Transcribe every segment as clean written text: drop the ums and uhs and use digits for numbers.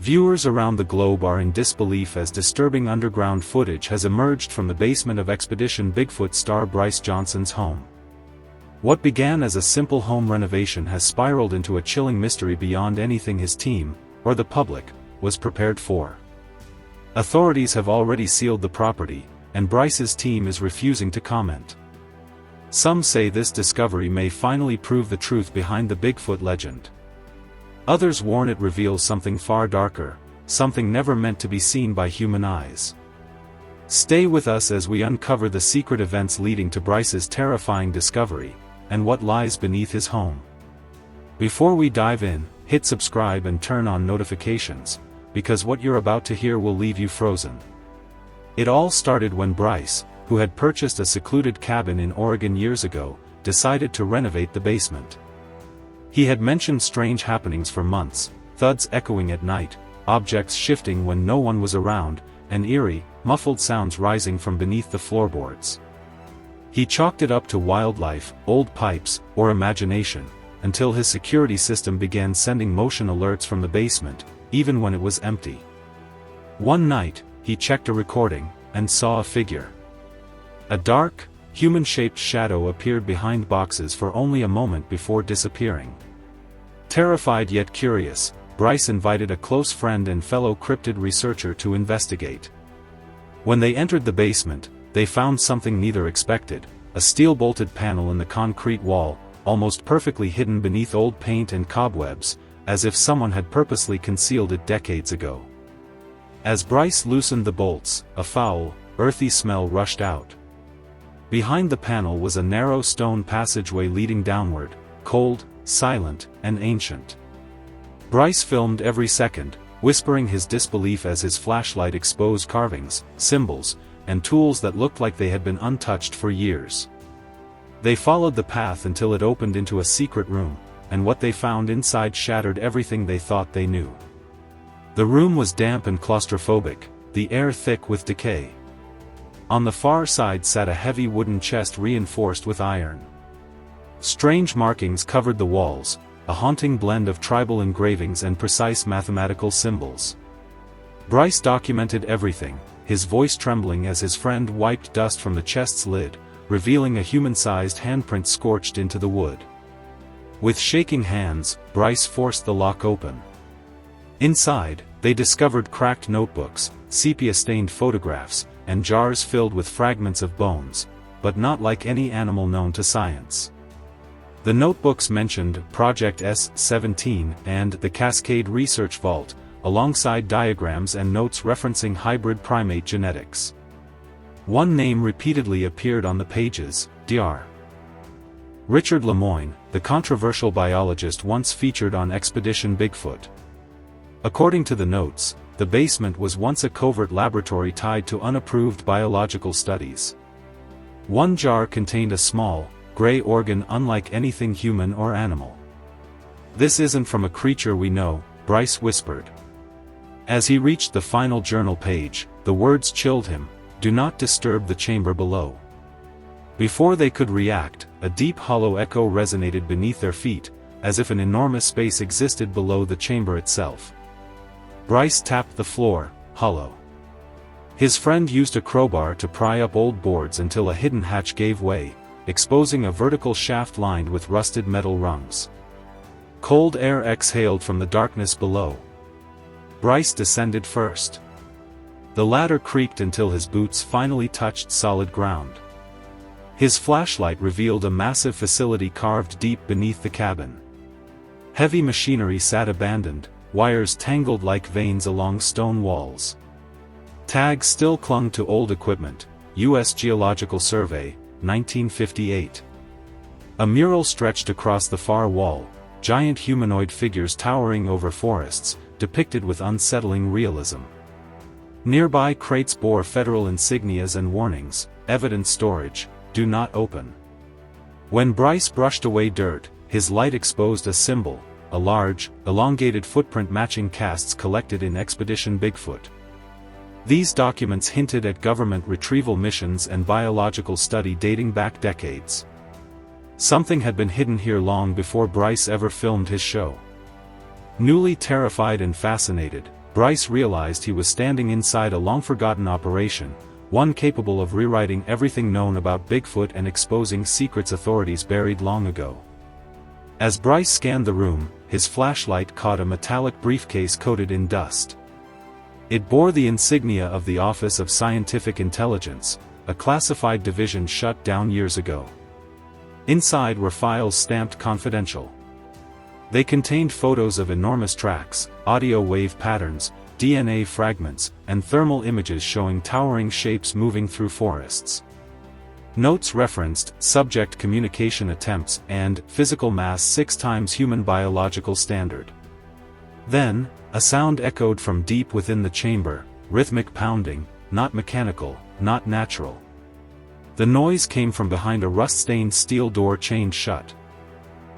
Viewers around the globe are in disbelief as disturbing underground footage has emerged from the basement of Expedition Bigfoot star Bryce Johnson's home. What began as a simple home renovation has spiraled into a chilling mystery beyond anything his team, or the public, was prepared for. Authorities have already sealed the property, and Bryce's team is refusing to comment. Some say this discovery may finally prove the truth behind the Bigfoot legend. Others warn it reveals something far darker, something never meant to be seen by human eyes. Stay with us as we uncover the secret events leading to Bryce's terrifying discovery, and what lies beneath his home. Before we dive in, hit subscribe and turn on notifications, because what you're about to hear will leave you frozen. It all started when Bryce, who had purchased a secluded cabin in Oregon years ago, decided to renovate the basement. He had mentioned strange happenings for months, thuds echoing at night, objects shifting when no one was around, and eerie, muffled sounds rising from beneath the floorboards. He chalked it up to wildlife, old pipes, or imagination, until his security system began sending motion alerts from the basement, even when it was empty. One night, he checked a recording, and saw a figure. A dark, human-shaped shadow appeared behind boxes for only a moment before disappearing. Terrified yet curious, Bryce invited a close friend and fellow cryptid researcher to investigate. When they entered the basement, they found something neither expected: a steel-bolted panel in the concrete wall, almost perfectly hidden beneath old paint and cobwebs, as if someone had purposely concealed it decades ago. As Bryce loosened the bolts, a foul, earthy smell rushed out. Behind the panel was a narrow stone passageway leading downward, cold, silent, and ancient. Bryce filmed every second, whispering his disbelief as his flashlight exposed carvings, symbols, and tools that looked like they had been untouched for years. They followed the path until it opened into a secret room, and what they found inside shattered everything they thought they knew. The room was damp and claustrophobic, the air thick with decay. On the far side sat a heavy wooden chest reinforced with iron. Strange markings covered the walls, a haunting blend of tribal engravings and precise mathematical symbols. Bryce documented everything, his voice trembling as his friend wiped dust from the chest's lid, revealing a human-sized handprint scorched into the wood. With shaking hands, Bryce forced the lock open. Inside, they discovered cracked notebooks, sepia-stained photographs, and jars filled with fragments of bones, but not like any animal known to science. The notebooks mentioned Project S-17 and the Cascade Research Vault, alongside diagrams and notes referencing hybrid primate genetics. One name repeatedly appeared on the pages: Dr. Richard Lemoyne, the controversial biologist once featured on Expedition Bigfoot. According to the notes, the basement was once a covert laboratory tied to unapproved biological studies. One jar contained a small, gray organ unlike anything human or animal. "This isn't from a creature we know," Bryce whispered. As he reached the final journal page, the words chilled him: "Do not disturb the chamber below." Before they could react, a deep hollow echo resonated beneath their feet, as if an enormous space existed below the chamber itself. Bryce tapped the floor, hollow. His friend used a crowbar to pry up old boards until a hidden hatch gave way, exposing a vertical shaft lined with rusted metal rungs. Cold air exhaled from the darkness below. Bryce descended first. The ladder creaked until his boots finally touched solid ground. His flashlight revealed a massive facility carved deep beneath the cabin. Heavy machinery sat abandoned, wires tangled like veins along stone walls. Tags still clung to old equipment: U.S. Geological Survey, 1958. A mural stretched across the far wall, giant humanoid figures towering over forests, depicted with unsettling realism. Nearby crates bore federal insignias and warnings: evidence storage, do not open. When Bryce brushed away dirt, his light exposed a symbol, a large, elongated footprint matching casts collected in Expedition Bigfoot. These documents hinted at government retrieval missions and biological study dating back decades. Something had been hidden here long before Bryce ever filmed his show. Newly terrified and fascinated, Bryce realized he was standing inside a long-forgotten operation, one capable of rewriting everything known about Bigfoot and exposing secrets authorities buried long ago. As Bryce scanned the room, his flashlight caught a metallic briefcase coated in dust. It bore the insignia of the Office of Scientific Intelligence, a classified division shut down years ago. Inside were files stamped confidential. They contained photos of enormous tracks, audio wave patterns, DNA fragments, and thermal images showing towering shapes moving through forests. Notes referenced subject communication attempts and physical mass 6 times human biological standard. Then, a sound echoed from deep within the chamber, rhythmic pounding, not mechanical, not natural. The noise came from behind a rust-stained steel door chained shut.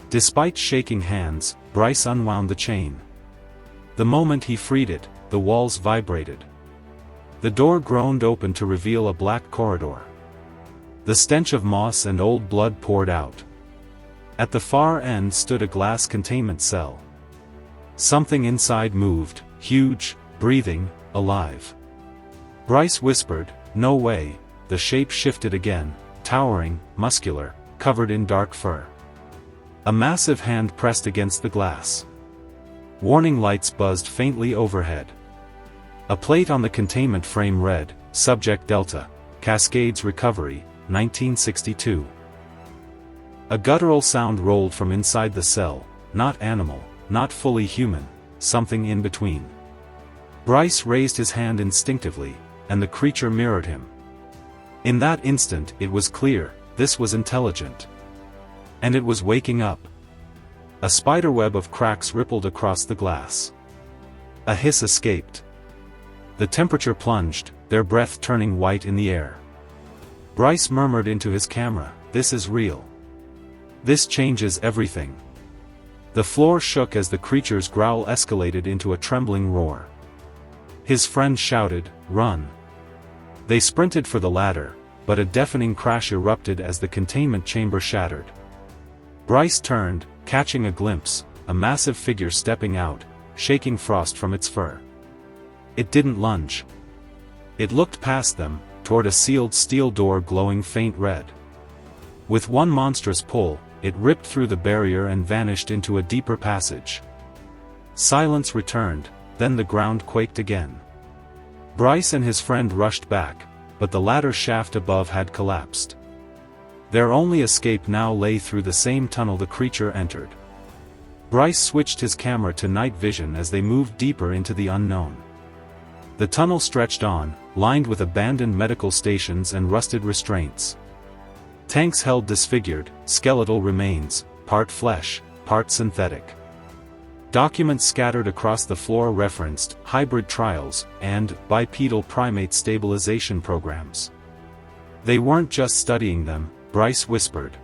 Despite shaking hands, Bryce unwound the chain. The moment he freed it, the walls vibrated. The door groaned open to reveal a black corridor. The stench of moss and old blood poured out. At the far end stood a glass containment cell. Something inside moved, huge, breathing, alive. Bryce whispered, "No way." The shape shifted again, towering, muscular, covered in dark fur. A massive hand pressed against the glass. Warning lights buzzed faintly overhead. A plate on the containment frame read, "Subject Delta, Cascades Recovery, 1962. A guttural sound rolled from inside the cell, not animal, not fully human, something in between. Bryce raised his hand instinctively, and the creature mirrored him. In that instant it was clear, this was intelligent. And it was waking up. A spiderweb of cracks rippled across the glass. A hiss escaped. The temperature plunged, their breath turning white in the air. Bryce murmured into his camera, "This is real. This changes everything." The floor shook as the creature's growl escalated into a trembling roar. His friend shouted, "Run!" They sprinted for the ladder, but a deafening crash erupted as the containment chamber shattered. Bryce turned, catching a glimpse, a massive figure stepping out, shaking frost from its fur. It didn't lunge. It looked past them, toward a sealed steel door glowing faint red. With one monstrous pull, it ripped through the barrier and vanished into a deeper passage. Silence returned, then the ground quaked again. Bryce and his friend rushed back, but the ladder shaft above had collapsed. Their only escape now lay through the same tunnel the creature entered. Bryce switched his camera to night vision as they moved deeper into the unknown. The tunnel stretched on, lined with abandoned medical stations and rusted restraints. Tanks held disfigured, skeletal remains, part flesh, part synthetic. Documents scattered across the floor referenced hybrid trials and bipedal primate stabilization programs. They weren't just studying them, Bryce whispered.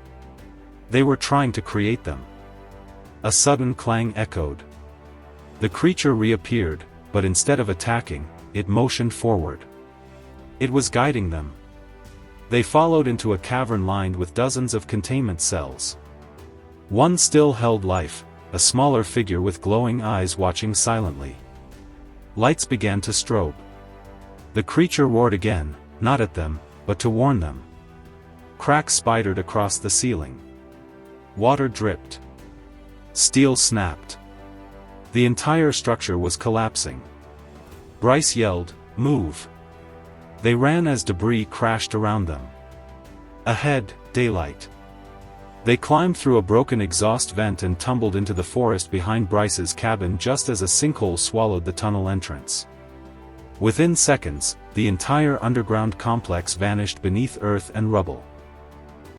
They were trying to create them. A sudden clang echoed. The creature reappeared, but instead of attacking, it motioned forward. It was guiding them. They followed into a cavern lined with dozens of containment cells. One still held life, a smaller figure with glowing eyes watching silently. Lights began to strobe. The creature roared again, not at them, but to warn them. Cracks spidered across the ceiling. Water dripped. Steel snapped. The entire structure was collapsing. Bryce yelled, "Move!" They ran as debris crashed around them. Ahead, daylight. They climbed through a broken exhaust vent and tumbled into the forest behind Bryce's cabin just as a sinkhole swallowed the tunnel entrance. Within seconds, the entire underground complex vanished beneath earth and rubble.